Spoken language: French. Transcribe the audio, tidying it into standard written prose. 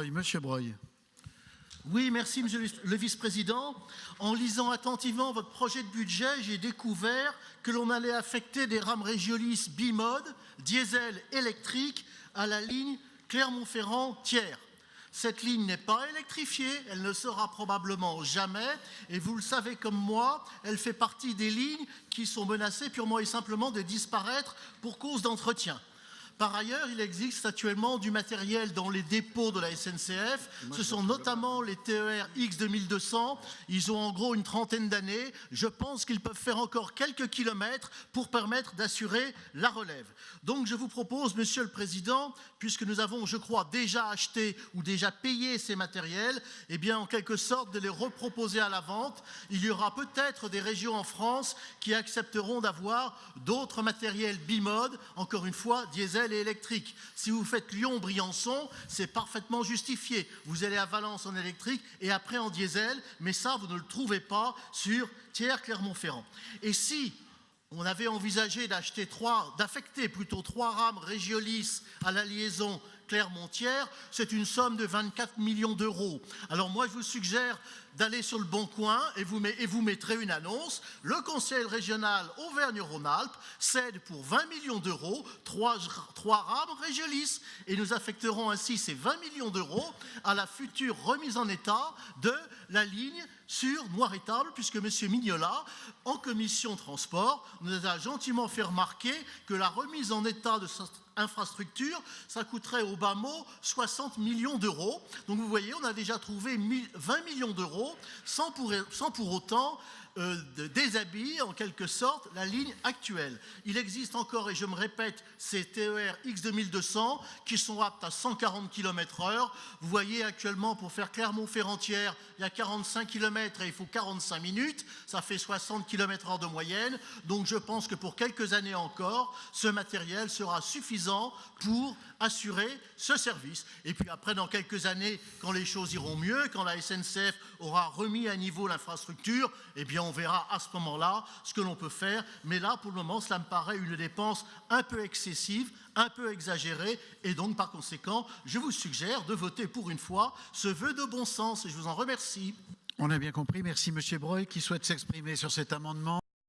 Breuil. Monsieur Breuil. Oui, merci, Monsieur le Vice-président. En lisant attentivement votre projet de budget, j'ai découvert que l'on allait affecter des rames Régiolis bimode, diesel électrique, à la ligne Clermont-Ferrand-Thiers. Cette ligne n'est pas électrifiée, elle ne sera probablement jamais, et vous le savez comme moi, elle fait partie des lignes qui sont menacées purement et simplement de disparaître pour cause d'entretien. Par ailleurs, il existe actuellement du matériel dans les dépôts de la SNCF. Ce sont notamment les TER X2200. Ils ont en gros une trentaine d'années. Je pense qu'ils peuvent faire encore quelques kilomètres pour permettre d'assurer la relève. Donc je vous propose, Monsieur le Président, puisque nous avons, je crois, déjà acheté ou déjà payé ces matériels, eh bien en quelque sorte de les reproposer à la vente. Il y aura peut-être des régions en France qui accepteront d'avoir d'autres matériels bimode, encore une fois, diesel et électrique. Si vous faites Lyon-Briançon, c'est parfaitement justifié. Vous allez à Valence en électrique et après en diesel, mais ça, vous ne le trouvez pas sur Thiers-Clermont-Ferrand. Et si on avait envisagé d'affecter plutôt 3 rames Régiolis à la liaison Clermont-Thiers, c'est une somme de 24 millions d'euros. Alors moi, je vous suggère d'aller sur le Bon Coin et vous mettrez une annonce. Le Conseil régional Auvergne-Rhône-Alpes cède pour 20 millions d'euros 3 rames Régiolis. Et nous affecterons ainsi ces 20 millions d'euros à la future remise en état de la ligne sur Noiretable, puisque M. Mignola, en commission transport, nous a gentiment fait remarquer que la remise en état de cette infrastructure, ça coûterait au bas mot 60 millions d'euros. Donc vous voyez, on a déjà trouvé 20 millions d'euros sans pour autant déshabiller en quelque sorte la ligne actuelle. Il existe encore, et je me répète, ces TER X2200 qui sont aptes à 140 km/h. Vous voyez actuellement pour faire Clermont-Ferrand-Thiers, il y a 45 km et il faut 45 minutes, ça fait 60 km/h de moyenne. Donc je pense que pour quelques années encore, ce matériel sera suffisant pour assurer ce service. Et puis après, dans quelques années, quand les choses iront mieux, quand la SNCF aura remis à niveau l'infrastructure, eh bien on verra à ce moment-là ce que l'on peut faire. Mais là, pour le moment, cela me paraît une dépense un peu excessive, un peu exagérée. Et donc, par conséquent, je vous suggère de voter pour une fois ce vœu de bon sens. Et je vous en remercie. On a bien compris. Merci, Monsieur Breuil, qui souhaite s'exprimer sur cet amendement.